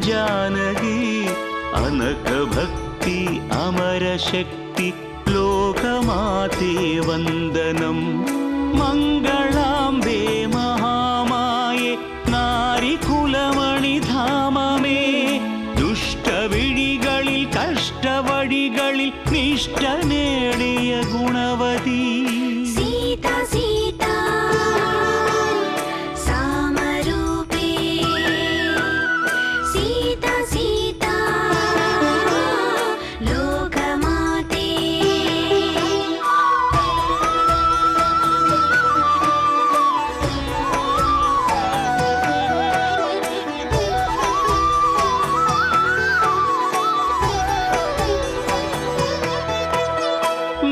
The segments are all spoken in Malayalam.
जानकी अनकभक्ति अमरशक्ति लोकमाते वन्दनम् मङ्गलाम्बे महामाये नारिकुलमणिधाममे दुष्टविडिगळिल कष्टवडिगळिल निष्ठ नेडिय गुणवती सीता सीता सामरूपे सीता सीता लोकमाते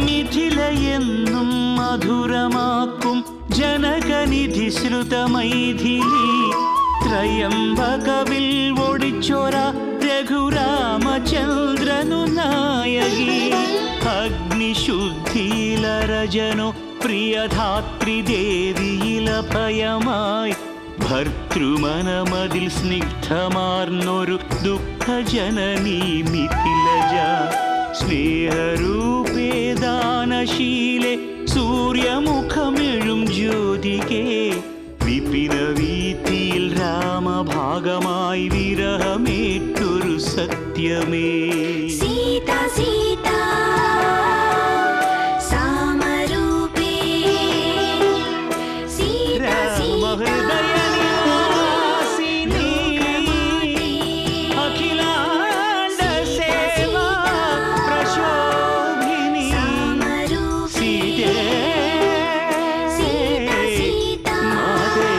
മിഥിലയെന്നും മധുരമാക്കും ജനകനിധി ശ്രുതമൈഥിലി ത്രയംബകവിൽ ഒടിച്ചൊര രഘുരാമചന്ദ്രനു നായകി അഗ്നിശുദ്ധിയിലരജനോ പ്രിയധാത്രിദേവിയില ഭയമായി ഭർത്തൃമനമതിൽ സ്നിഗ്ധമാർന്നൊരു ദുഃഖജനനീ മിഥിലജ സ്നേഹരൂപേ ദാനശീലെ സൂര്യമുഖമെഴും ജ്യോതികേ വിപിനവീതിയിൽ രാമഭാഗമായി വിരഹമേറ്റൊരു സത്യമേ सीता सीता सामरूपे सीता सीता രാമഹൃദയനിവാസിനി അഖിലാണ്ട സേവാ പ്രശോഭിനി സീതേ മാതേ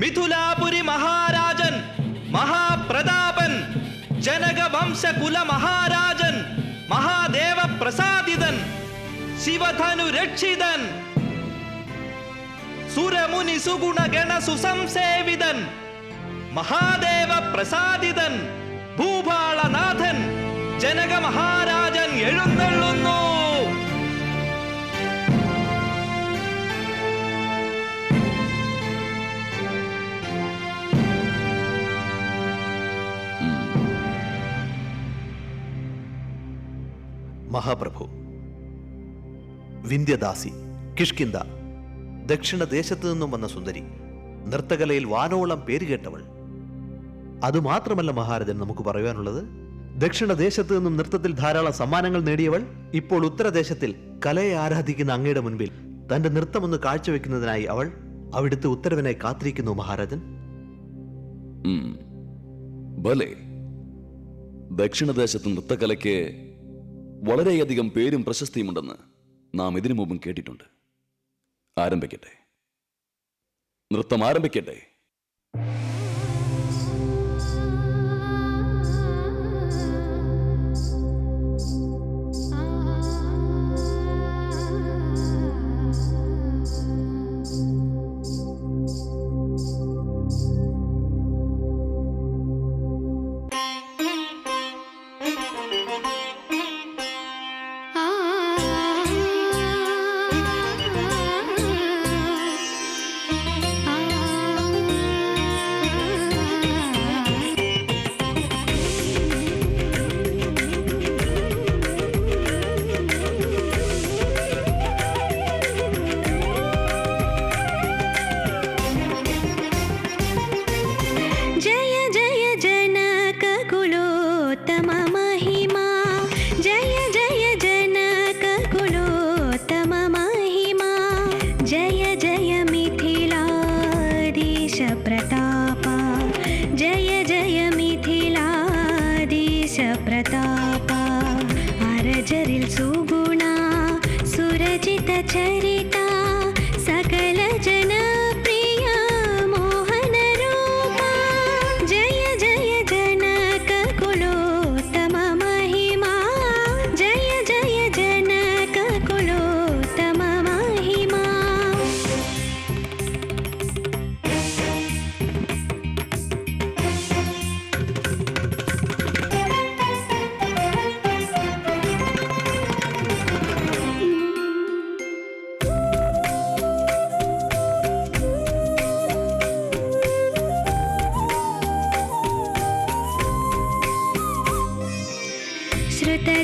മിഥുലാപുരി മഹാരാജൻ മഹാപ്രതാപൻ ജനകവംശകുല മഹാരാജൻ മഹാദേവ പ്രസാദിതൻ ശിവധനു രക്ഷിതൻ സുരമുനി സുഗുണ ഗണ സുസംസേവിതൻ മഹാദേവ പ്രസാദിതൻ ഭൂപാളനാഥൻ ജനക മഹാരാജൻ എഴുന്നള്ളുന്നു. മഹാപ്രഭു, വിന്ധ്യദാസി, കിഷ്കിന്ദ, ദക്ഷിണദേശത്തു നിന്നും വന്ന സുന്ദരി, നൃത്തകലയിൽ വാനോളം പേരുകേട്ടവൾ. അതുമാത്രമല്ല മഹാരാജൻ, നമുക്ക് പറയുവാനുള്ളത്, ദക്ഷിണദേശത്തു നിന്നും നൃത്തത്തിൽ ധാരാളം സമ്മാനങ്ങൾ നേടിയവൾ ഇപ്പോൾ ഉത്തരദേശത്തിൽ കലയെ ആരാധിക്കുന്ന അങ്ങയുടെ മുൻപിൽ തന്റെ നൃത്തമൊന്ന് കാഴ്ചവെക്കുന്നതിനായി അവൾ അവിടുത്തെ ഉത്തരവിനായി കാത്തിരിക്കുന്നു മഹാരാജൻ. ഭലേ, ദക്ഷിണദേശത്ത് നൃത്തകലയ്ക്ക് വളരെയധികം പേരും പ്രശസ്തിയുമുണ്ടെന്ന് നാം ഇതിനു മുമ്പും കേട്ടിട്ടുണ്ട്. ആരംഭിക്കട്ടെ, നൃത്തം ആരംഭിക്കട്ടെ. चरिता सकल जन प्रिय मोहन रूपा जय जय जनक कुलोत्तम महिमा जय जय जनक कुलोत्तम महिमा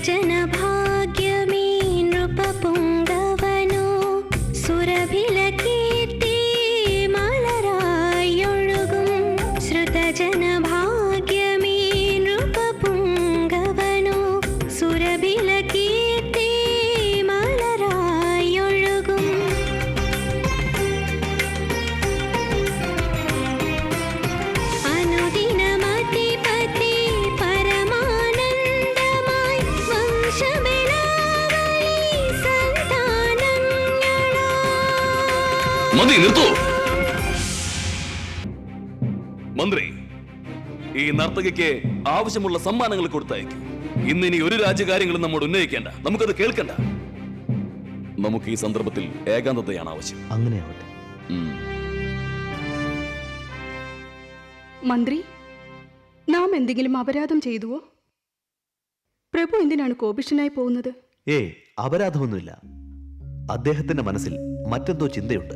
श्रुतजनभाग्यमे नृपपुङ्गवनो सुरभिलकीर्ति मलरायொഴുകും श्रुतजनभाग्यमे नृपपुङ्गवनो सुरभिलकीर्ति मलरायொഴുകും അനുദിനമതിപതി പരമാനന്ദമായി വംശബിലാവലി സന്താനങ്ങളാ. മതി, നിർത്തൂ. മന്ത്രി, ഈ നർത്തകിക്ക് ആവശ്യമുള്ള സമ്മാനങ്ങൾ കൊടുത്തയക്കും. ഇന്നിനി ഒരു രാജ്യകാര്യങ്ങളും നമ്മോട് ഉന്നയിക്കേണ്ട, നമുക്കത് കേൾക്കണ്ട. നമുക്ക് ഈ സന്ദർഭത്തിൽ ഏകാന്തതയാണ് ആവശ്യം. അങ്ങനെയാവട്ടെ. മന്ത്രി, നാം എന്തെങ്കിലും അപരാധം ചെയ്തുവോ? പ്രഭു എന്തിനാണ് കോപിഷ്ഠനായി പോകുന്നത്? അപരാധമൊന്നുമില്ല. അദ്ദേഹത്തിന്റെ മനസ്സിൽ മറ്റെന്തോ ചിന്തയുണ്ട്.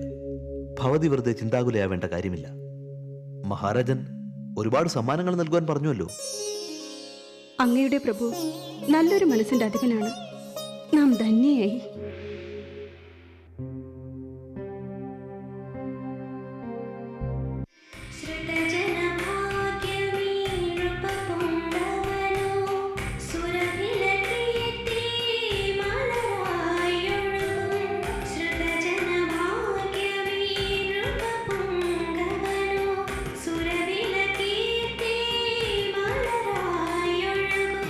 ഭവതി വെറുതെ ചിന്താകുലയാവേണ്ട കാര്യമില്ല. മഹാരാജൻ ഒരുപാട് സമ്മാനങ്ങൾ നൽകുവാൻ പറഞ്ഞുവല്ലോ. അങ്ങയുടെ പ്രഭു നല്ലൊരു മനസ്സിന്റെ അധിപനാണ്. നാം ധന്യയായി. श्रुतजनभाग्यमे नृपपुङ्गवनो सुरभिलकीर्ति मलरायொഴുകും श्रुतजनभाग्यमे नृपपुङ्गवनो सुरभिलकीर्ति मलरायொഴുകും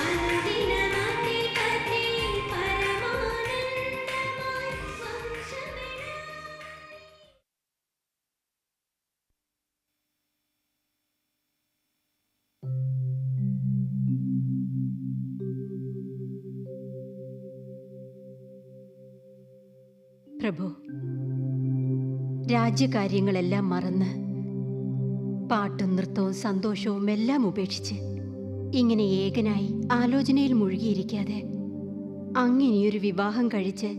അനുദിനമതിപതി പരമാനന്ദമായി വംശബിലാവലി. പ്രഭു, രാജ്യകാര്യങ്ങളെല്ലാം മറന്ന് പാട്ടും നൃത്തവും സന്തോഷവും എല്ലാം ഉപേക്ഷിച്ച് ഇങ്ങനെ ഏകനായി ആലോചനയിൽ മുഴുകിയിരിക്കാതെ അങ്ങനെയൊരു വിവാഹം കഴിച്ച്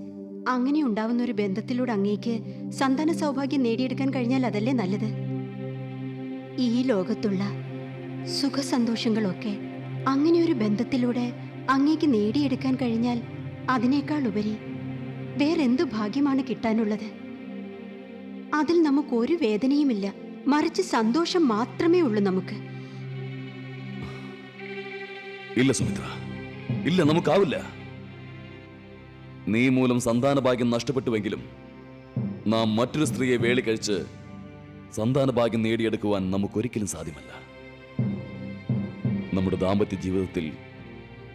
അങ്ങനെ ഉണ്ടാവുന്ന ഒരു ബന്ധത്തിലൂടെ അങ്ങേക്ക് സന്താന സൗഭാഗ്യം നേടിയെടുക്കാൻ കഴിഞ്ഞാൽ അതല്ലേ നല്ലത്? ഈ ലോകത്തുള്ള സുഖസന്തോഷങ്ങളൊക്കെ അങ്ങനെ ഒരു ബന്ധത്തിലൂടെ അങ്ങേക്ക് നേടിയെടുക്കാൻ കഴിഞ്ഞാൽ അതിനേക്കാൾ ഉപരി വേറെന്തു ഭാഗ്യമാണ് കിട്ടാനുള്ളത്? അതിൽ നമുക്കൊരു വേദനയുമില്ല, മറിച്ച് സന്തോഷം മാത്രമേ ഉള്ളൂ നമുക്ക്. ഇല്ല സുമിത്ര, ഇല്ല, നമുക്കാവില്ല. നീ മൂലം സന്താന ഭാഗ്യം നഷ്ടപ്പെട്ടുവെങ്കിലും നാം മറ്റൊരു സ്ത്രീയെ വേളി കഴിച്ച് സന്താന ഭാഗ്യം നേടിയെടുക്കുവാൻ നമുക്കൊരിക്കലും സാധ്യമല്ല. നമ്മുടെ ദാമ്പത്യ ജീവിതത്തിൽ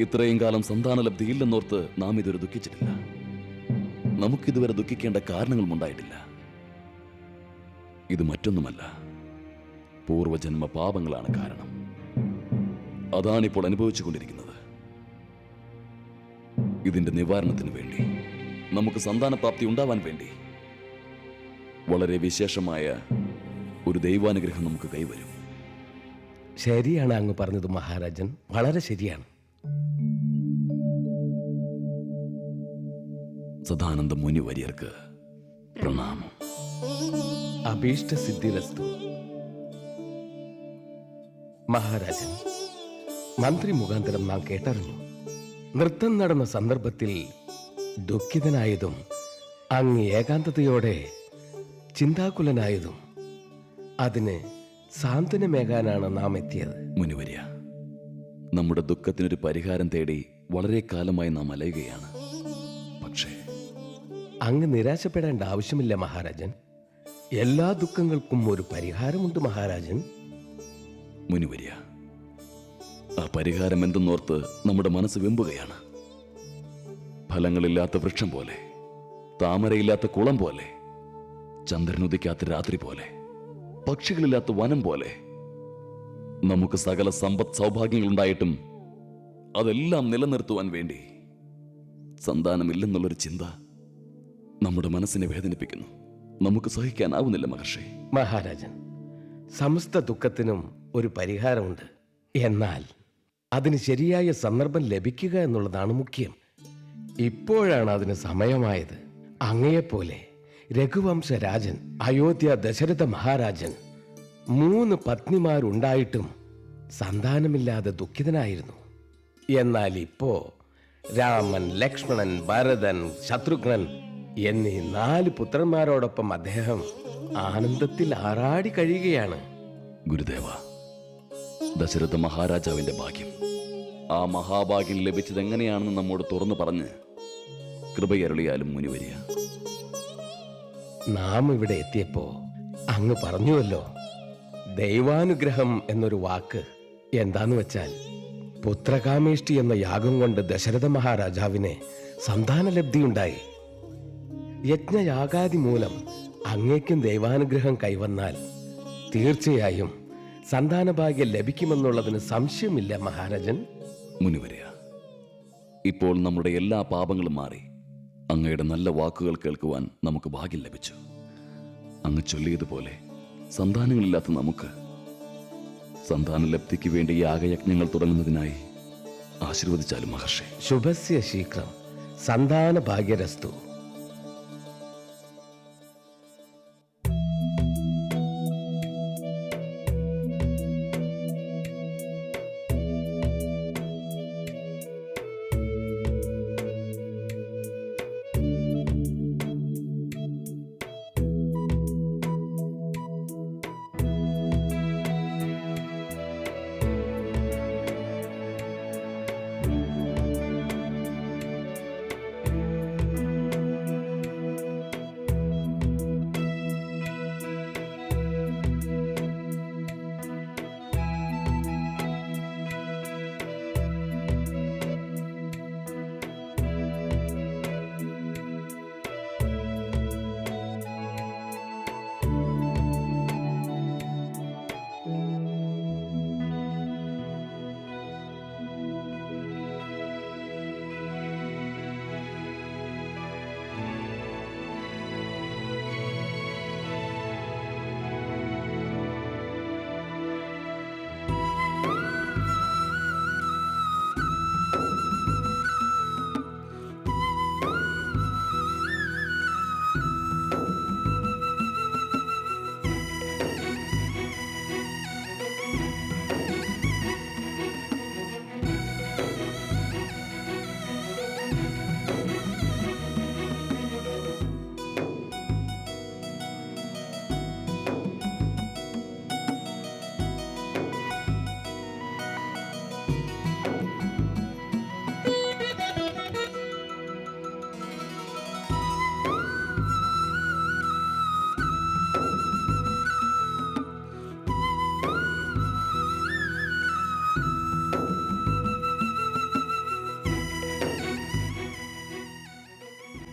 ഇത്രയും കാലം സന്താനലബ്ധി ഇല്ലെന്നോർത്ത് നാം ഇതുവരെ ദുഃഖിച്ചിട്ടില്ല. നമുക്കിതുവരെ ദുഃഖിക്കേണ്ട കാരണങ്ങളും ഉണ്ടായിട്ടില്ല. ഇത് മറ്റൊന്നുമല്ല, പൂർവജന്മ പാപങ്ങളാണ് കാരണം. അതാണിപ്പോൾ അനുഭവിച്ചുകൊണ്ടിരിക്കുന്നത്. ഇതിന്റെ നിവാരണത്തിന് വേണ്ടി, നമുക്ക് സന്താനപ്രാപ്തി ഉണ്ടാവാൻ വേണ്ടി വളരെ വിശേഷമായ ഒരു ദൈവാനുഗ്രഹം നമുക്ക് കൈവരും. ശരിയാണ് അങ്ങ് പറഞ്ഞത് മഹാരാജൻ, വളരെ ശരിയാണ്. സദാനന്ദ മുനി വര്യർക്ക് പ്രണാമം. അഭീഷ്ട സിദ്ധിരസ്തു. മഹാരാജൻ, മന്ത്രി മുഖാന്തരം നാം കേട്ടറിഞ്ഞു. നൃത്തം നടന്ന സന്ദർഭത്തിൽ ദുഃഖിതനായതും അങ്ങ് ഏകാന്തതയോടെ ചിന്താകുലനായതും അതിന് സാന്ത്വനമേകാനാണ് നാം എത്തിയത്. മുനിവര്യ, നമ്മുടെ ദുഃഖത്തിനൊരു പരിഹാരം തേടി വളരെ കാലമായി നാം അലയുകയാണ്. പക്ഷേ അങ്ങ് നിരാശപ്പെടേണ്ട ആവശ്യമില്ല മഹാരാജൻ. എല്ലാ ദുഃഖങ്ങൾക്കും ഒരു പരിഹാരമുണ്ട് മഹാരാജൻ. മുനിവര്യ, ആ പരിഹാരം എന്തെന്നോർത്ത് നമ്മുടെ മനസ്സ് വെമ്പുകയാണ്. ഫലങ്ങളില്ലാത്ത വൃക്ഷം പോലെ, താമരയില്ലാത്ത കുളം പോലെ, ചന്ദ്രനുദിക്കാത്ത രാത്രി പോലെ, പക്ഷികളില്ലാത്ത വനം പോലെ, നമുക്ക് സകല സമ്പദ് സൗഭാഗ്യങ്ങളുണ്ടായിട്ടും അതെല്ലാം നിലനിർത്തുവാൻ വേണ്ടി സന്താനമില്ലെന്നുള്ളൊരു ചിന്ത നമ്മുടെ മനസ്സിനെ വേദനിപ്പിക്കുന്നു. നമുക്ക് സഹിക്കാനാവുന്നില്ല മഹർഷി. മഹാരാജൻ, സമസ്ത ദുഃഖത്തിനും ഒരു പരിഹാരമുണ്ട്. എന്നാൽ അതിന് ശരിയായ സന്ദർഭം ലഭിക്കുക എന്നുള്ളതാണ് മുഖ്യം. ഇപ്പോഴാണ് അതിന് സമയമായത്. അങ്ങയെപ്പോലെ രഘുവംശ രാജൻ, അയോധ്യ ദശരഥ മഹാരാജൻ 3 പത്നിമാരുണ്ടായിട്ടും സന്താനമില്ലാതെ ദുഃഖിതനായിരുന്നു. എന്നാൽ ഇപ്പോ രാമൻ, ലക്ഷ്മണൻ, ഭരതൻ, ശത്രുഘ്നൻ എന്നീ 4 പുത്രന്മാരോടൊപ്പം അദ്ദേഹം ആനന്ദത്തിൽ ആറാടി കഴിയുകയാണ്. ഗുരുദേവ, ദശരഥ മഹാരാജാവിന്റെ ഭാഗ്യം. ആ മഹാഭാഗ്യം ലഭിച്ചത് എങ്ങനെയാണെന്ന് നമ്മോട് തുറന്നു പറഞ്ഞ് കൃപയരുളിയാലും മുനിവരിയ. നാം ഇവിടെ എത്തിയപ്പോ അങ്ങ് പറഞ്ഞുവല്ലോ, ദൈവാനുഗ്രഹം എന്നൊരു വാക്ക്. എന്താന്ന് വെച്ചാൽ പുത്രകാമേഷ്ടി എന്ന യാഗം കൊണ്ട് ദശരഥ മഹാരാജാവിന് സന്താനലബ്ധിയുണ്ടായി. യജ്ഞയാഗാദി മൂലം അങ്ങേക്കും ദൈവാനുഗ്രഹം കൈവന്നാൽ തീർച്ചയായും സന്താനഭാഗ്യം ലഭിക്കുമെന്നുള്ളതിന് സംശയമില്ല മഹാരാജൻ. മുനിവരിയ, ഇപ്പോൾ നമ്മുടെ എല്ലാ പാപങ്ങളും മാറി അങ്ങയുടെ നല്ല വാക്കുകൾ കേൾക്കുവാൻ നമുക്ക് ഭാഗ്യം ലഭിച്ചു. അങ്ങ് ചൊല്ലിയതുപോലെ സന്താനങ്ങളില്ലാത്ത നമുക്ക് സന്താനലബ്ധിക്ക് വേണ്ടി യാഗയജ്ഞങ്ങൾ തുടങ്ങുന്നതിനായി ആശീർവദിച്ചാലും മഹർഷി. ശുഭസ്യ ശീഘ്രം സന്താന ഭാഗ്യരസ്തു.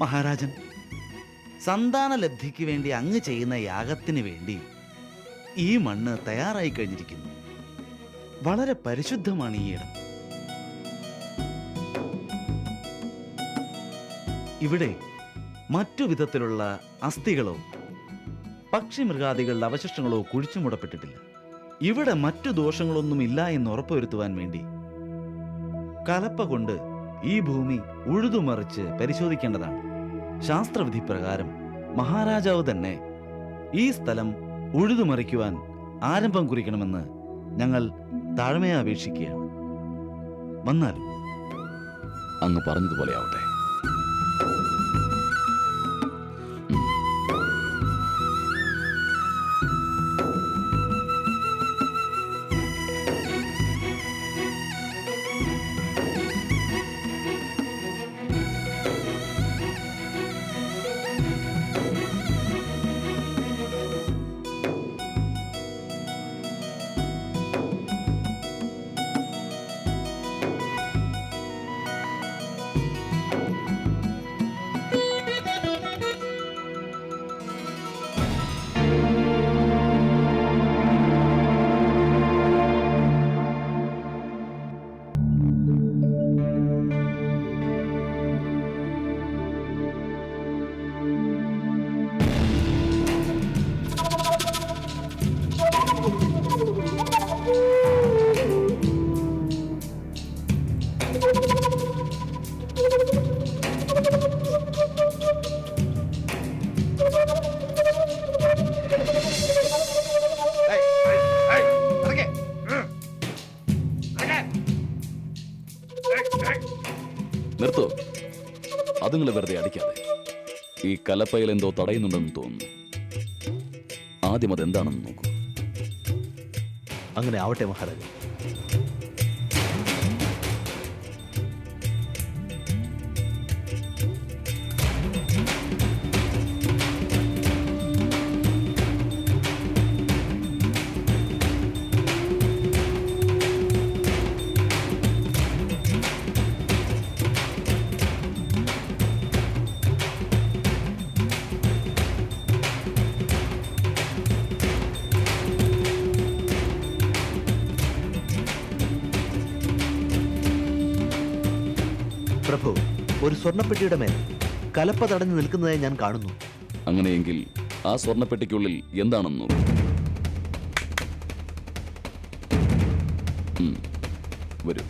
മഹാരാജൻ, സന്താനലബ്ധിക്ക് വേണ്ടി അങ്ങ് ചെയ്യുന്ന യാഗത്തിന് വേണ്ടി ഈ മണ്ണ് തയ്യാറായി കഴിഞ്ഞിരിക്കുന്നു. വളരെ പരിശുദ്ധമാണ് ഈ ഇടം. ഇവിടെ മറ്റു വിധത്തിലുള്ള അസ്ഥികളോ പക്ഷിമൃഗാദികളുടെ അവശിഷ്ടങ്ങളോ കുഴിച്ചുമൂടപ്പെട്ടിട്ടില്ല. ഇവിടെ മറ്റു ദോഷങ്ങളൊന്നുമില്ല എന്ന് ഉറപ്പുവരുത്തുവാൻ വേണ്ടി കലപ്പ കൊണ്ട് ഈ ഭൂമി ഉഴുതുമറിച്ച് പരിശോധിക്കേണ്ടതാണ്. ശാസ്ത്രവിധി പ്രകാരം മഹാരാജാവ് തന്നെ ഈ സ്ഥലം ഉഴുതുമറിക്കുവാൻ ആരംഭം കുറിക്കണമെന്ന് ഞങ്ങൾ താഴ്മയെ അപേക്ഷിക്കുകയാണ്. വന്നാലും അങ്ങ് പറഞ്ഞതുപോലെ ആവട്ടെ. കണ്ണുകൾ വെറുതെ അടിക്കാതെ. ഈ കലപ്പയിൽ എന്തോ തടയുന്നുണ്ടെന്ന് തോന്നുന്നു. ആദ്യം അതെന്താണെന്ന് നോക്കൂ. അങ്ങനെ ആവട്ടെ മഹാരാജൻ. പ്രഭു, ഒരു സ്വർണ്ണപ്പെട്ടിയുടെ മേൽ കലപ്പ തടഞ്ഞു നിൽക്കുന്നതായി ഞാൻ കാണുന്നു. അങ്ങനെയെങ്കിൽ ആ സ്വർണ്ണപ്പെട്ടിക്കുള്ളിൽ എന്താണെന്ന് നോക്കൂ. വരൂ.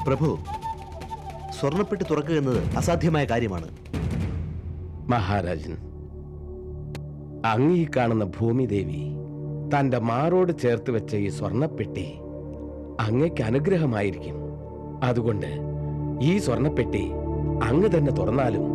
പ്രഭു, സ്വർണ്ണപ്പെട്ടി തുറക്കുക എന്നത് അസാധ്യമായ കാര്യമാണ്. മഹാരാജൻ, അങ്ങ് ഈ കാണുന്ന ഭൂമിദേവി തന്റെ മാറോട് ചേർത്ത് വെച്ച ഈ സ്വർണ്ണപ്പെട്ടി അങ്ങയ്ക്ക് അനുഗ്രഹമായിരിക്കും. അതുകൊണ്ട് ഈ സ്വർണ്ണപ്പെട്ടി അങ്ങ് തന്നെ തുറന്നാലും.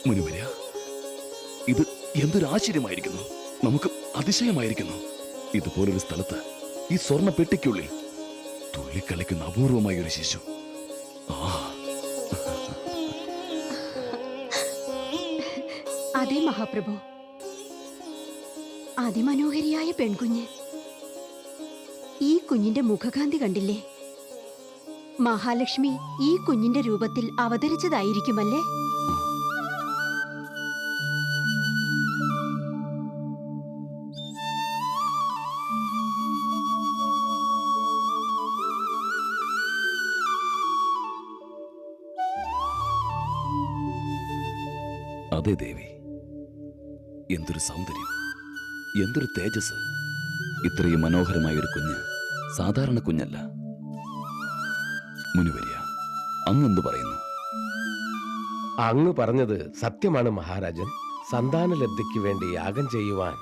മുനിവര്യ, ഇത് എന്തൊരു ആശ്ചര്യമായിരിക്കുന്നു. നമുക്ക് അതിശയമായിരിക്കുന്നു. ഇതുപോലൊരു സ്ഥലത്ത് ഈ സ്വർണ്ണ പെട്ടിക്കുള്ളിൽ തുള്ളിക്കളിക്കുന്ന അപൂർവമായ ഒരു ശിശു. അതെ മഹാപ്രഭു, അതിമനോഹരിയായ പെൺകുഞ്ഞ്. ഈ കുഞ്ഞിന്റെ മുഖകാന്തി കണ്ടില്ലേ? മഹാലക്ഷ്മി ഈ കുഞ്ഞിന്റെ രൂപത്തിൽ അവതരിച്ചതായിരിക്കുമല്ലേ? അതെ ദേവി, എന്തൊരു സൗന്ദര്യം, എന്തൊരു തേജസ്. ഇത്രയും മനോഹരമായ ഒരു കുഞ്ഞ് സാധാരണ കുഞ്ഞല്ല. മുനിവര്യ, അങ്ങെന്ത് പറയുന്നു? അങ്ങ് പറഞ്ഞത് സത്യമാണ് മഹാരാജൻ. സന്താനലബ്ധിക്ക് വേണ്ടി യാഗം ചെയ്യുവാൻ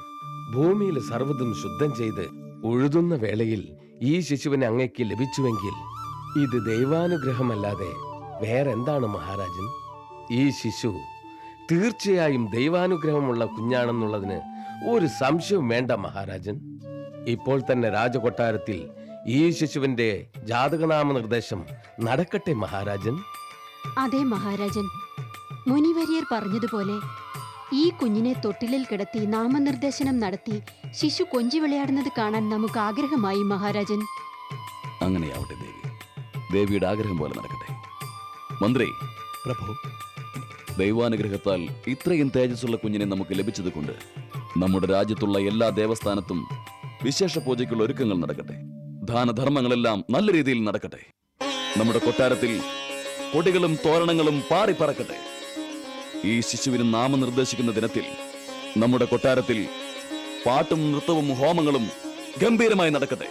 ഭൂമിയിൽ സർവ്വതും ശുദ്ധം ചെയ്ത് ഉഴുതുന്ന വേളയിൽ ഈ ശിശുവിനെ അങ്ങയ്ക്ക് ലഭിച്ചുവെങ്കിൽ ഇത് ദൈവാനുഗ്രഹമല്ലാതെ വേറെന്താണ് മഹാരാജൻ? ഈ ശിശു തീർച്ചയായും ദൈവാനുഗ്രഹമുള്ള കുഞ്ഞാണെന്നുള്ളതിന് ഒരു സംശയവും വേണ്ട മഹാരാജൻ. ഇപ്പോൾ തന്നെ രാജകൊട്ടാരത്തിൽ ഈ ശിശുവിന്റെ ജാതകനാമ നിർദ്ദേശം നടക്കട്ടെ മഹാരാജൻ. അതെ മഹാരാജൻ, മുനിവര്യർ പറഞ്ഞതുപോലെ ഈ കുഞ്ഞിനെ തൊട്ടിലിൽ കിടത്തി നാമനിർദ്ദേശനം നടത്തി ശിശു കൊഞ്ചി വിളയാടുന്നത് കാണാൻ നമുക്ക് ആഗ്രഹമായി മഹാരാജൻ. അങ്ങനെയാവട്ടെ ദേവി. ദേവിയുടെ ആഗ്രഹം പോലെ നടക്കട്ടെ. മന്ത്രി, പ്രഭു, ദൈവാനുഗ്രഹത്താൽ ഇത്രയും തേജസ്സുള്ള കുഞ്ഞിനെ നമുക്ക് ലഭിച്ചത് കൊണ്ട് നമ്മുടെ രാജ്യത്തുള്ള എല്ലാ ദേവസ്ഥാനത്തും വിശേഷ പൂജയ്ക്കുള്ള ഒരുക്കങ്ങൾ നടക്കട്ടെ. ദാനധർമ്മങ്ങളെല്ലാം നല്ല രീതിയിൽ നടക്കട്ടെ. നമ്മുടെ കൊട്ടാരത്തിൽ കൊടികളും തോരണങ്ങളും പാറിപ്പറക്കട്ടെ. ഈ ശിശുവിന് നാമം നിർദ്ദേശിക്കുന്ന ദിനത്തിൽ നമ്മുടെ കൊട്ടാരത്തിൽ പാട്ടും നൃത്തവും ഹോമങ്ങളും ഗംഭീരമായി നടക്കട്ടെ.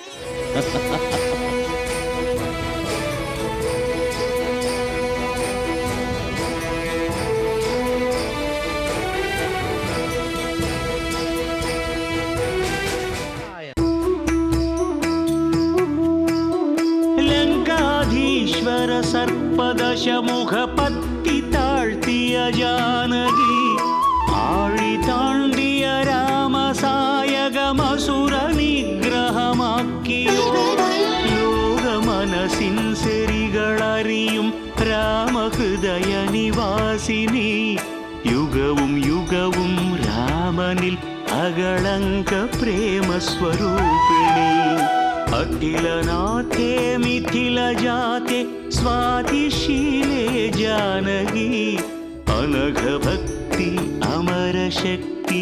ലങ്കാധീശ്വര സർപ്പദശമുഖ പത്തി താഴ്ത്തിയ ജാനകി ആഴി താണ്ടിയ രാമസായകമസുര നിഗ്രഹമാക്കിയോ ലോകമനസിൻ സെരികളറിയും രാമഹൃദയ നിവാസിനി യുഗവും യുഗവും രാമനിൽ അകളങ്ക പ്രേമസ്വരൂപിണി അഖിലനാഥേ മിഥിലജാതേ സ്വാതിശീലേ ജാനകി അനഘഭക്തി അമരശക്തി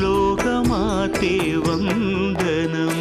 ലോകമാതേ വന്ദനം.